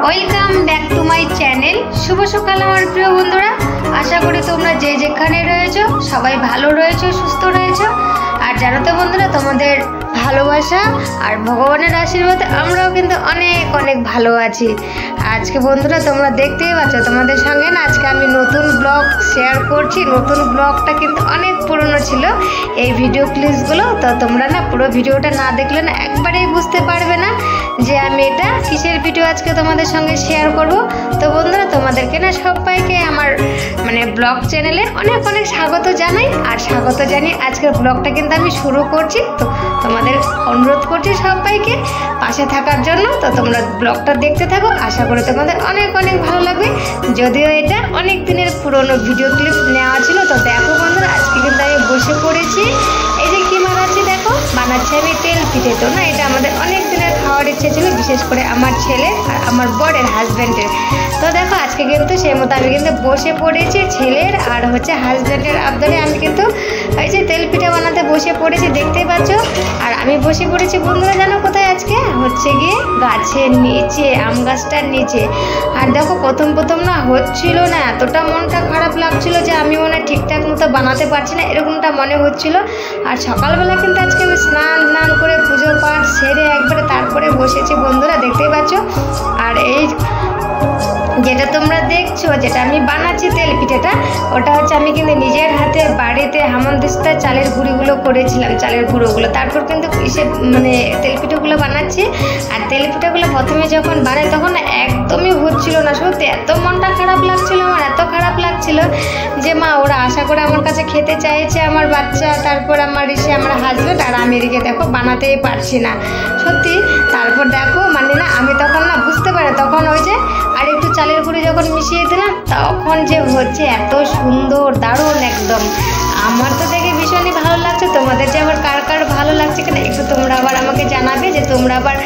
Welcome back to my channel. শুভ সকাল আমার প্রিয় বন্ধুরা। আশা করি তোমরা যে যেখানে রয়েছো সবাই ভালো রয়েছো, সুস্থ রয়েছো। আর জানো তো বন্ধুরা, তোমাদের ভালোবাসা আর ভগবানের আশীর্বাদে আমরাও কিন্তু অনেক অনেক ভালো আছি। আজকে বন্ধুরা তোমরা দেখতেই পাচ্ছ, তোমাদের সঙ্গে না আজকে আমি নতুন ব্লগ শেয়ার করছি। নতুন ব্লগটা কিন্তু অনেক পুরনো ছিল এই ভিডিও ক্লিপসগুলো, তো তোমরা না পুরো ভিডিওটা না দেখলে না একবারেই বুঝতে পারবে না যে আমি এটা কিসের ভিডিও আজকে তোমাদের সঙ্গে শেয়ার করব। তো বন্ধুরা তোমাদেরকে না সবাইকে আমার ব্লগ চ্যানেলে অনেক অনেক স্বাগত জানাই। আর স্বাগত জানিয়ে আজকের ব্লগটা কিন্তু আমি শুরু করছি। তো তোমাদের অনুরোধ করছি সবাইকে পাশে থাকার জন্য। তো তোমরা ব্লগটা দেখতে থাকো, আশা করি তোমাদের অনেক অনেক ভালো লাগবে। যদিও এটা অনেক দিনের পুরনো ভিডিও ক্লিপ নেওয়া ছিল। তো দেখো বন্ধুরা, আজকে কিন্তু আমি বসে পড়েছি। এই যে কি বানাচ্ছি দেখো, বানাচ্ছি আমি তেল পিঠে। তো না এটা আমাদের অনেক দিনের খাওয়ার ইচ্ছে ছিল, বিশেষ করে আমার ছেলে আর আমার বরের হাজব্যান্ডের। তো দেখো আজকে কিন্তু সেই মতো আমি কিন্তু বসে পড়েছি। ছেলের আর হাজব্যান্ডের আবদারে আমি কিন্তু এই যে তেল পিঠা বানাতে বসে পড়েছি, দেখতেই পাচ্ছ। আর আমি বসে পড়েছি বন্ধুরা জানো কোথায়, আজকে গিয়ে গাছের নিচে, আম গাছটার নিচে। আর দেখো প্রথম না হচ্ছিল না, এতটা মনটা খারাপ লাগছিল যে আমি ঠিকঠাক মতো বানাতে পারছি না, এরকমটা মনে হচ্ছিল। আর সকালবেলা কিন্তু আজকে আমি স্নান করে পুজো পাঠ সেরে একবারে তারপরে বসেছি বন্ধুরা, দেখতেই পাচ্ছ। আর এই যেটা তোমরা দেখছো, যেটা আমি বানাচ্ছি তেল পিঠেটা, ওটা আমি কিন্তু নিজের হাতে বাড়িতে হামানদিস্তা চালের গুঁড়িগুলো করেছিলাম, চালের গুঁড়োগুলো। তারপর কিন্তু তেল পিঠেগুলো বানাচ্ছি। আর তেল পিঠেগুলো প্রথমে যখন বানাই তখন একদমই হচ্ছিল না, সত্যি এত মনটা খারাপ লাগছিল আমার, এত খারাপ লাগছিল যে মা ওরা আশা করে আমার কাছে খেতে চাইছে, আমার বাচ্চা, তারপর আমার আমার হাজব্যান্ড, আর আমি এদিকে দেখো বানাতেই পারছি না সত্যি। তারপর দেখো আমি তখন না বুঝতে পারি, তখন ওই যে আর একটু চালের গুঁড়ি যখন মিশিয়ে দিলাম তখন যে হচ্ছে এত সুন্দর, দারুণ একদম। আমার তো দেখে ভীষণই ভালো লাগছে। তোমাদের যে আবার কার কার ভালো লাগছে কিনা একটু তোমরা আবার আমাকে জানাবে, যে তোমরা আবার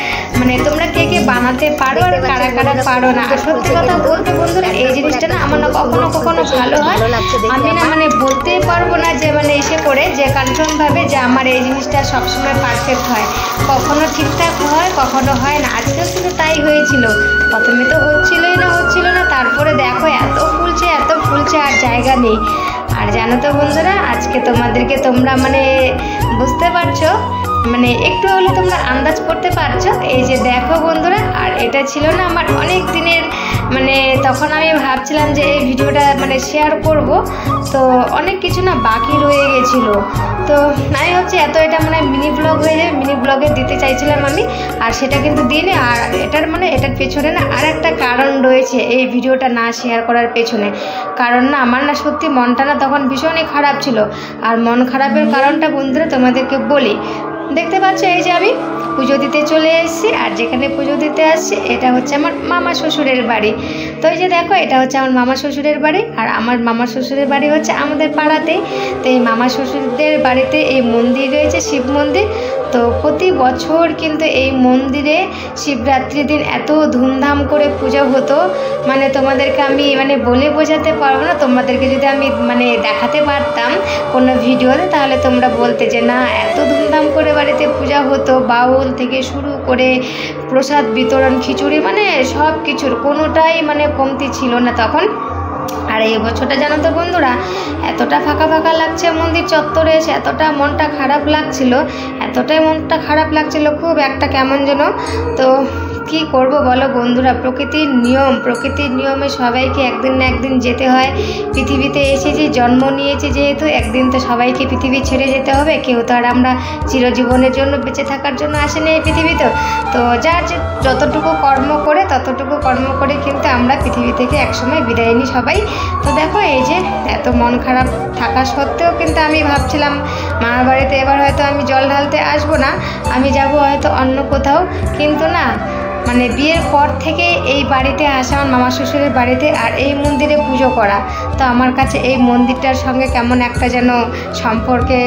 তোমরা কে কে বানাতে পারো আর কারা কারা পারো না। আর সত্যি কথা বলতে বন্ধুরা, এই জিনিসটা না আমার না কখনো কখনো ভালো হয়, আমি না বলতেই পারবো না যে এসে করে যে কনফার্মভাবে যে আমার এই জিনিসটা সবসময় পারফেক্ট হয়। কখনো ঠিকঠাক হয়, কখনো হয় না। আজকেও কিন্তু তাই হয়েছিল। প্রথমে তো হচ্ছিল না, তারপরে দেখো এত ফুলছে আর জায়গা নেই। আর জানো তো বন্ধুরা, আজকে তোমাদেরকে তোমরা বুঝতে পারছো, একটু হলে তোমরা আন্দাজ করতে পারছো। এই যে দেখো বন্ধুরা, আর এটা ছিল না আমার অনেক দিনের তখন আমি ভাবছিলাম যে এই ভিডিওটা শেয়ার করব। তো অনেক কিছু না বাকি রয়ে গেছিলো। তো আমি ভাবছি এত এটা মিনি ব্লগ হয়ে যাবে, মিনি ব্লগে দিতে চাইছিলাম আমি, আর সেটা কিন্তু দিইনি। আর এটার পেছনে না আর একটা কারণ রয়েছে এই ভিডিওটা না শেয়ার করার পেছনে। কারণ না আমার না সত্যি মনটা না তখন ভীষণই খারাপ ছিল। আর মন খারাপের কারণটা বন্ধুরা তোমাদেরকে বলি। দেখতে পাচ্ছ এই যে আমি পুজো দিতে চলে এসেছি। আর যেখানে পুজো দিতে আসছি এটা আমার মামা শ্বশুরের বাড়ি। তো এই যে দেখো এটা আমার মামা শ্বশুরের বাড়ি। আর আমার মামা শ্বশুরের বাড়ি আমাদের পাড়াতে। তো এই মামা শ্বশুরদের বাড়িতে এই মন্দির রয়েছে, শিব মন্দির। তো প্রতি বছর কিন্তু এই মন্দিরে শিবরাত্রির দিন এত ধুমধাম করে পুজো হতো, তোমাদেরকে আমি বলে বোঝাতে পারবো না। তোমাদেরকে যদি আমি দেখাতে পারতাম কোনো ভিডিওতে, তাহলে তোমরা বলতে যে না এত ধুমধাম করে বাড়িতে পূজা হতো। বাউল থেকে শুরু করে প্রসাদ বিতরণ, খিচুড়ি, সব কিছুর কোনোটাই কমতি ছিল না তখন। আর এই বছরটা জানো তো বন্ধুরা, এতটা ফাঁকা ফাঁকা লাগছে মন্দির চত্বরে এসে, এতটা মনটা খারাপ লাগছিল, এতটাই মনটা খারাপ লাগছিল খুব একটা কেমন যেন। তো কি করব বলো বন্ধুরা, প্রকৃতির নিয়মে সবাইকে একদিন না একদিন যেতে হয়। পৃথিবীতে এসেছি, জন্ম নিয়েছি যেহেতু, একদিন তো সবাইকে পৃথিবী ছেড়ে যেতে হবে। কেউ তো আর আমরা চিরজীবনের জন্য বেঁচে থাকার জন্য আসেনি এই পৃথিবীতে। তো যার যতটুকু কর্ম করে কিন্তু আমরা পৃথিবী থেকে একসময় বিদায় নিই সবাই। তো দেখো এই যে এত মন খারাপ থাকা সত্ত্বেও কিন্তু আমি ভাবছিলাম মামার বাড়িতে এবার হয়তো আমি জল ঢালতে আসবো না, আমি যাব হয়তো অন্য কোথাও। কিন্তু না বিয়ের পর থেকে এই বাড়িতে আসা, আমার মামা শ্বশুরের বাড়িতে, আর এই মন্দিরে পুজো করা, তো আমার কাছে এই মন্দিরটার সঙ্গে কেমন একটা যেন সম্পর্কে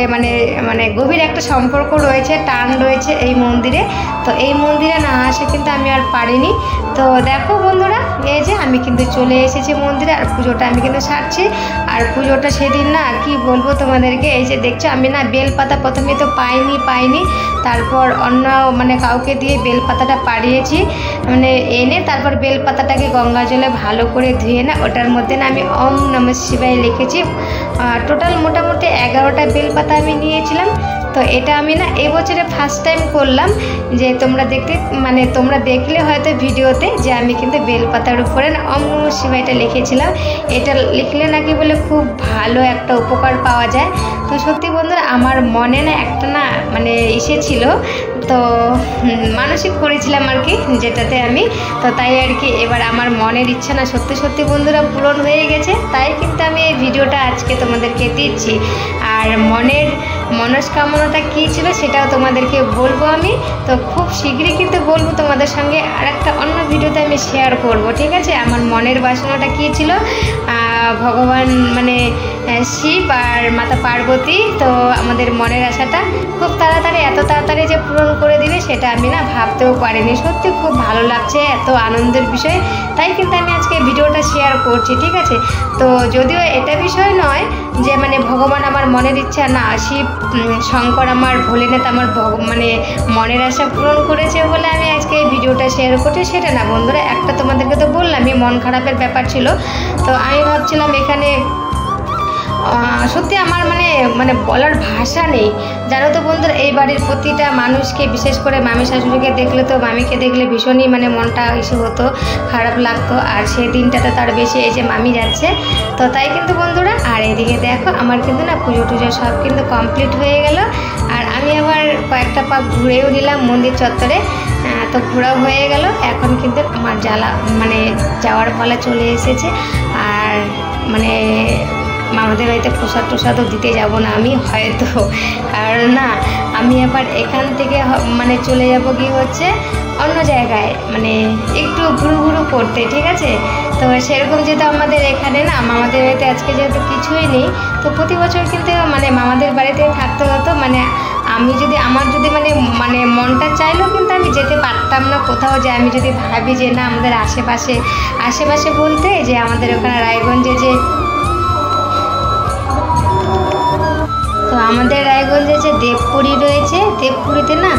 গভীর একটা সম্পর্ক রয়েছে, টান রয়েছে এই মন্দিরে। তো এই মন্দিরে না আসে কিন্তু আমি আর পারিনি। তো দেখো বন্ধুরা, এই যে আমি কিন্তু চলে এসেছি মন্দিরে, আর পুজোটা আমি কিন্তু সারছি। আর পুজোটা সেদিন না কি বলবো তোমাদেরকে, এই যে দেখছো আমি না বেলপাতা প্রথমে তো পাইনি, তারপর অন্য কাউকে দিয়ে বেলপাতাটা পাড়িয়েছি। মানে এনে তারপর বেলপাতাটাকে গঙ্গা জলে ভালো করে ধুয়ে না ওটার মধ্যে না আমি ওম নমঃ শিবায় লিখেছি। টোটাল মোটামুটি 11টা বেলপাতা আমি নিয়েছিলাম। তো এটা আমি না এবছরে ফার্স্ট টাইম করলাম, যে তোমরা দেখলে হয়তো ভিডিওতে যে আমি কিন্তু বেলপাতার উপরে না ওম নমঃ শিবায়টা লিখেছিলাম। এটা লিখলে নাকি বলে খুব ভালো একটা উপকার পাওয়া যায়। তো সত্যি বন্ধুরা আমার মনে না একটা না মানে ছিল, তো মানসিক করেছিলাম আর কি যেটাতে আমি, তো তাই আর কি এবার আমার মনের ইচ্ছা না সত্যি সত্যি বন্ধুরা পূরণ হয়ে গেছে। তাই কিন্তু আমি এই ভিডিওটা আজকে তোমাদেরকে দিচ্ছি। আর মনের মনস্কামনাটা কী ছিল সেটাও তোমাদেরকে বলবো আমি। তো খুব শীঘ্রই কিন্তু বলবো তোমাদের সঙ্গে, আর একটা অন্য ভিডিওতে আমি শেয়ার করব, ঠিক আছে। আমার মনের বাসনাটা কী ছিল, ভগবান মানে শিব আর মাতা পার্বতী তো আমাদের মনের আশাটা খুব তাড়াতাড়ি এত তাড়াতাড়ি যে পূরণ করে দিবে সেটা আমি না ভাবতেও পারিনি। সত্যি খুব ভালো লাগছে, এত আনন্দের বিষয়, তাই কিন্তু আমি আজকে ভিডিওটা শেয়ার করছি, ঠিক আছে। তো যদিও এটা বিষয় নয় যে মানে ভগবান আমার মনের ইচ্ছা না, শিব শঙ্কর আমার ভোলেনাথ আমার মানে মনের আশা পূরণ করেছে বলে আমি আজকে এই ভিডিওটা শেয়ার করছি, সেটা না বন্ধুরা। একটা তোমাদেরকে তো বললামই মন খারাপের ব্যাপার ছিল। তো আমি ভাবছিলাম এখানে সত্যি আমার মানে বলার ভাষা নেই, জানো তো বন্ধুরা। এই বাড়ির প্রতিটা মানুষকে, বিশেষ করে মামি শাশুড়িকে দেখলে তো মামিকে দেখলে ভীষণই মানে মনটা ইস্যু হতো, খারাপ লাগতো। আর সেই দিনটাতে তার বেশি এই যে মামি যাচ্ছে, তো তাই কিন্তু বন্ধুরা। আর এদিকে দেখো আমার কিন্তু না পুজো টুজো সব কিন্তু কমপ্লিট হয়ে গেল। আর আমি আবার কয়েকটা পা ঘুরেও নিলাম মন্দির চত্বরে, তো ঘোরাও হয়ে গেল। এখন কিন্তু আমার মানে যাওয়ার পালা চলে এসেছে। আর মানে মামাদের বাড়িতে প্রসাদ টোসাদও দিতে যাব না আমি হয়তো, কারণ না আমি আবার এখান থেকে মানে চলে যাব কি হচ্ছে অন্য জায়গায়, মানে একটু ঘুরু করতে, ঠিক আছে। তো সেরকম যেহেতু আমাদের এখানে না মামাদের বাড়িতে আজকে যেহেতু কিছুই নেই, তো প্রতি বছর কিন্তু মানে মামাদের বাড়িতে থাকতে হতো। মানে আমি যদি আমার যদি মানে মনটা চাইলেও কিন্তু আমি যেতে পারতাম না কোথাও, যে আমি যদি ভাবি যে না আমাদের আশেপাশে বলতে যে আমাদের ওখানে রায়গঞ্জে যে তো আমাদের রায়গঞ্জে যে দেবপুরী রয়েছে, দেবপুরীতে না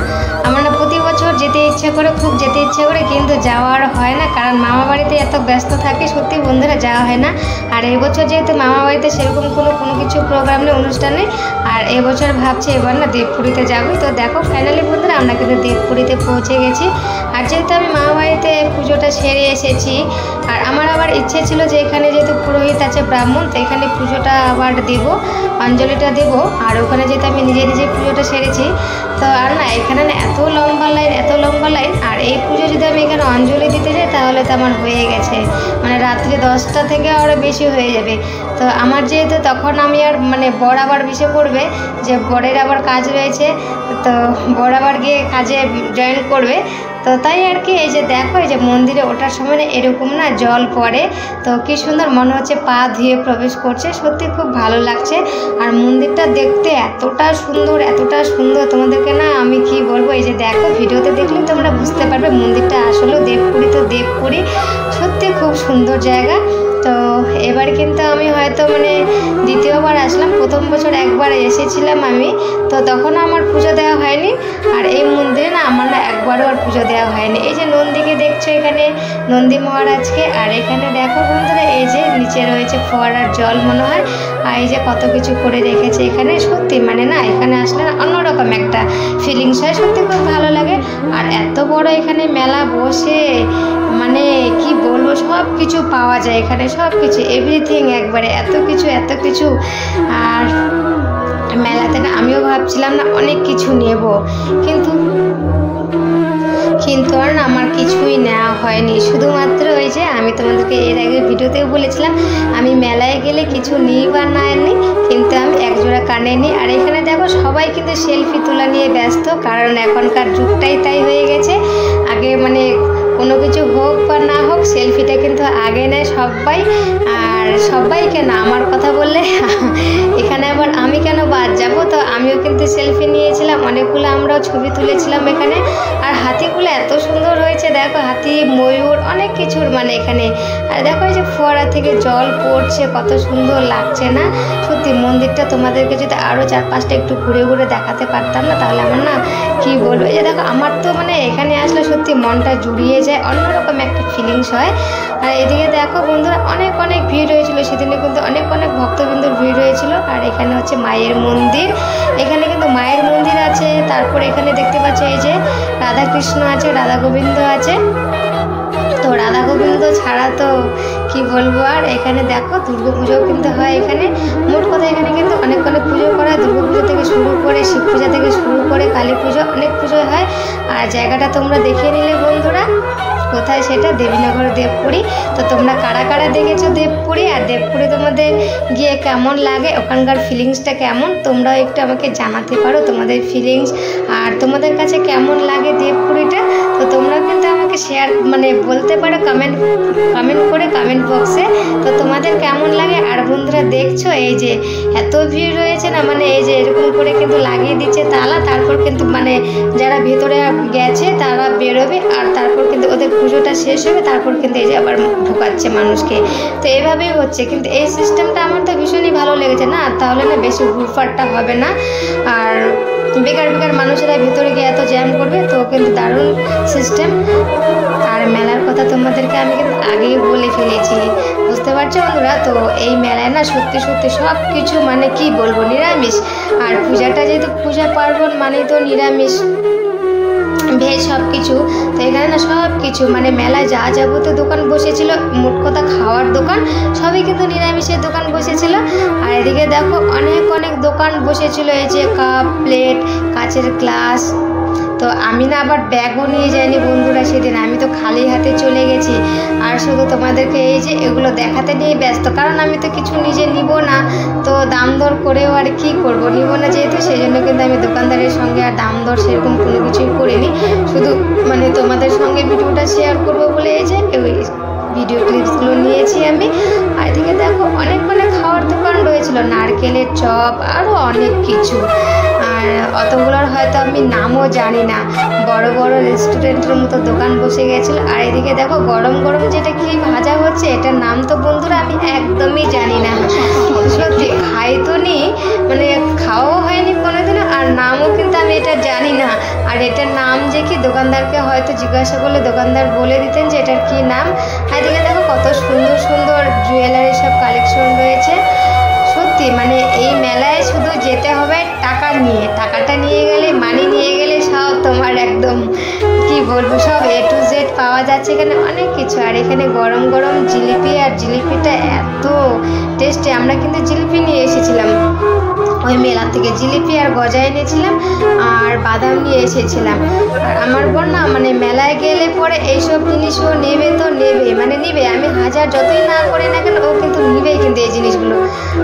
আমার না প্রতি বছর যেতে ইচ্ছা করে, খুব যেতে ইচ্ছা করে, কিন্তু যাওয়ার হয় না, কারণ মামা বাড়িতে এত ব্যস্ত থাকে সত্যি বন্ধুরা যাওয়া হয় না। আর এবছর যেহেতু মামা বাড়িতে সেরকম কোনো কিছু প্রোগ্রাম নেই, অনুষ্ঠান নেই, আর এবছর ভাবছি এবার না দেবপুরীতে যাবই। তো দেখো ফাইনালি বন্ধুরা আমরা কিন্তু দেবপুরীতে পৌঁছে গেছি। আর যেহেতু আমি মামা বাড়িতে পুজোটা সেরে এসেছি, আর আমার আবার ইচ্ছে ছিল যে এখানে যেহেতু পুরোহিত আছে ব্রাহ্মণ, তো এখানে পুজোটা আবার দেবো, অঞ্জলিটা দেবো। আর ওখানে যেহেতু আমি নিজে পুজোটা সেরেছি, তো আর না এখানে না এত লম্বা লাইন। আর এই পুজো যদি আমি এখানে অঞ্জলি দিতে যাই তাহলে তো আমার হয়ে গেছে, মানে রাত্রি 10টা থেকে আরও বেশি হয়ে যাবে। তো আমার যেহেতু তখন আমি আর মানে বর আবার বিষে পড়বে যে বরের আবার কাজ রয়েছে, তো বর আবার গিয়ে কাজে জয়েন করবে। তো তাই আর কি এই যে দেখো এই যে মন্দিরে ওঠার সময় না এরকম না জল পড়ে, তো কি সুন্দর মনে হচ্ছে পা ধুয়ে প্রবেশ করছে, সত্যি খুব ভালো লাগছে। আর মন্দিরটা দেখতে এতটা সুন্দর তোমাদেরকে না আমি কি বলবো, এই যে দেখো ভিডিওতে দেখলে তোমরা বুঝতে পারবে মন্দিরটা আসলেও দেবপুরী সত্যি খুব সুন্দর জায়গা। তো এবার কিন্তু আমি হয়তো মানে দ্বিতীয়বার আসলাম, প্রথম বছর একবার এসেছিলাম আমি, তো তখনও আমার পুজো দেওয়া হয়নি। আর এই মন্দিরে না আমার না একবারও আর পুজো দেওয়া হয়নি। এই যে নন্দীকে দেখছো এখানে, নন্দী মহারাজকে, আর এখানে দেখো বন্ধুরা এই যে নিচে রয়েছে ফোয়ারার জল মনে হয়, আর এই যে কত কিছু করে রেখেছে এখানে। সত্যি মানে না এখানে আসলে না অন্যরকম একটা ফিলিংস হয়, সত্যি খুব ভালো লাগে। আর এত বড় এখানে মেলা বসে, মানে কি বলবো সব কিছু পাওয়া যায় এখানে, সব কিছু এভরিথিং একবারে এত কিছু। আর মেলাতে না আমিও ভাবছিলাম না অনেক কিছু নেব, কিন্তু আর না আমার কিছুই নেওয়া হয়নি। শুধুমাত্র ওই যে আমি তোমাদেরকে এর আগে ভিডিওতেও বলেছিলাম আমি মেলায় গেলে কিছু নিই বা না নিই, কিন্তু আমি একজোড়া কানে নিই। আর এখানে দেখো সবাই কিন্তু সেলফি তোলা নিয়ে ব্যস্ত, কারণ এখনকার যুগটাই তাই হয়ে গেছে। আগে মানে কোনো কিছু হোক বা না হোক সেলফিটা কিন্তু আগে নেয় সবাই। আর সবাইকে না আমার কথা বললে এখানে আবার আমি কেন বাদ যাব, তো আমিও কিন্তু সেলফি নিয়েছিলাম অনেকগুলো, আমরাও ছবি তুলেছিলাম এখানে। আর হাতিগুলো এত সুন্দর হয়েছে দেখো, হাতি ময়ূর অনেক কিছুর মানে এখানে। আর দেখো এই যে ফোয়ারা থেকে জল পড়ছে, কত সুন্দর লাগছে না? সত্যি মন্দিরটা তোমাদেরকে যদি আরও 4-5টা একটু ঘুরে ঘুরে দেখাতে পারতাম না, তাহলে আমার না কি বলবো, এই যে দেখো আমার তো মানে এখানে আসলে সত্যি মনটা জুড়িয়ে যায়, অন্যরকম একটা ফিলিংস হয়। আর এদিকে দেখো বন্ধুরা অনেক অনেক ভিড় হয়েছিল সেদিনে, কিন্তু অনেক অনেক ভক্তবৃন্দর ভিড় হয়েছিল। আর এখানে হচ্ছে মায়ের মন্দির, এখানে কিন্তু মায়ের মন্দির আছে। তারপর এখানে দেখতে পাচ্ছ এই যে রাধাকৃষ্ণ আছে, রাধা গোবিন্দ আছে। তো রাধা গোবিন্দ ছাড়া তো কি বলবো। আর এখানে দেখো দুর্গা পুজোও কিন্তু হয় এখানে। মোট কথা এখানে কিন্তু অনেক অনেক পুজো করা হয়, দুর্গা পুজো থেকে শুরু করে শিব পূজা থেকে শুরু করে কালী পুজো, অনেক পুজো হয়। আর জায়গাটা তোমরা দেখে নিলে বন্ধুরা, কোথায় সেটা দেবীনগর দেবপুরি। তো তোমরা কারা কারা দেখেছো দেবপুরি, আর দেবপুরি তোমাদের গিয়ে কেমন লাগে, ওখানকার ফিলিংসটা কেমন, তোমরাও একটু আমাকে জানাতে পারো তোমাদের ফিলিংস, আর তোমাদের কাছে কেমন লাগে দেবপুরিটা। তো তোমরা কিন্তু আমাকে শেয়ার মানে বলতে পারো কমেন্ট করে কমেন্ট বক্সে তো তোমাদের কেমন লাগে। আর বন্ধুরা দেখছো এই যে এত ভিড় রয়েছে না, মানে এই যে এরকম করে কিন্তু লাগিয়ে দিচ্ছে তালা, তারপর কিন্তু মানে যারা ভেতরে গেছে তারা বেরোবে, আর তারপর কিন্তু ওদের পুজোটা শেষ হবে, তারপর কিন্তু এই যে আবার ঢোকাচ্ছে মানুষকে। তো এইভাবেই হচ্ছে, কিন্তু এই সিস্টেমটা আমার তো ভীষণই ভালো লেগেছে না, তাহলে না বেশি ঘুরফাটটা হবে না, আর বেকার বেকার মানুষেরা ভেতরে গিয়ে এত জ্যাম করবে। তো কিন্তু দারুণ সিস্টেম। আর মেলার কথা তোমাদেরকে আমি কিন্তু আগেই বলে ফেলেছি, বুঝতে পারছো বন্ধুরা। তো এই মেলায় না সত্যি সত্যি সব কিছু মানে কি বলবো নিরামিষ, আর পূজাটা যেহেতু পূজা পার্বণ মানেই তো নিরামিষ ভেজ সব কিছু। তো এখানে না সব কিছু মানে মেলায় যা যাবতীয় দোকান বসেছিল, মোট কথা খাওয়ার দোকান সবই কিন্তু নিরামিষের দোকান বসেছিল। আর এদিকে দেখো অনেক অনেক দোকান বসেছিল, এই যে কাপ প্লেট, কাচের গ্লাস। তো আমি না আবার ব্যাগও নিয়ে যাইনি বন্ধুরা সেদিন, আমি তো খালি হাতে চলে গেছি। আর শুধু তোমাদেরকে এই যে এগুলো দেখাতে নিয়ে ব্যস্ত, কারণ আমি তো কিছু নিজে নিব না, তো দাম দর করেও আর কি করব, নিব না যেহেতু, সেই জন্য কিন্তু আমি দোকানদারের সঙ্গে আর দাম দর সেরকম কোনো কিছুই করিনি, শুধু মানে তোমাদের সঙ্গে ভিডিওটা শেয়ার করব বলে এই যে ওই ভিডিও ক্লিপসগুলো নিয়েছি আমি। আর এদিকে দেখো অনেক অনেক খাওয়ার দোকান রয়েছিল, নারকেলের চপ, আরও অনেক কিছু। আর অতগুলোর হয়তো আমি নামও জানি না, বড় বড় রেস্টুরেন্টের মতো দোকান বসে গেছিলো। আর এদিকে দেখো গরম গরম যেটা কি ভাজা হচ্ছে, এটার নাম তো বন্ধুরা আমি একদমই জানি না, সত্যি খাই তো নি মানে খাওয়াও হয়নি কোনোদিনও, আর নামও কিন্তু আমি এটা জানি না। আর এটার নাম যে কি দোকানদারকে হয়তো জিজ্ঞাসা করলে দোকানদার বলে দিতেন যে এটার কি নাম। আর এদিকে দেখো কত সুন্দর সুন্দর জুয়েলারি সব কালেকশন রয়েছে। সত্যি মানে এই মেলায় শুধু যেতে হবে টাকা নিয়ে, টাকাটা নিয়ে গেলে মানি নিয়ে গেলে সব তোমার একদম কি বলবো সব A to Z পাওয়া যাচ্ছে এখানে অনেক কিছু। আর এখানে গরম গরম জিলিপি, আর জিলিপিটা এত টেস্টি। আমরা কিন্তু জিলিপি নিয়ে এসেছিলাম ওই মেলা থেকে, জিলিপি আর গজা এনেছিলাম, আর বাদাম নিয়ে এসেছিলাম। আর আমার বোন না মানে মেলায় গেলে পরে এইসব জিনিসও নেবে তো নেবে, মানে নিবে, আমি হাজার যতই না করি না কেন ও কিন্তু নিবেই কিন্তু এই জিনিসগুলো।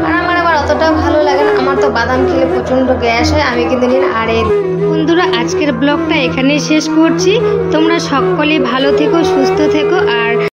আর আমার আবার অতটাও ভালো লাগে না, আমার তো বাদাম খেলে প্রচণ্ড গ্যাস হয়, আমি কিন্তু নিই না। আর বন্ধুরা আজকের ব্লগটা এখানেই শেষ করছি, তোমরা সকলেই ভালো থেকো, সুস্থ থেকো। আর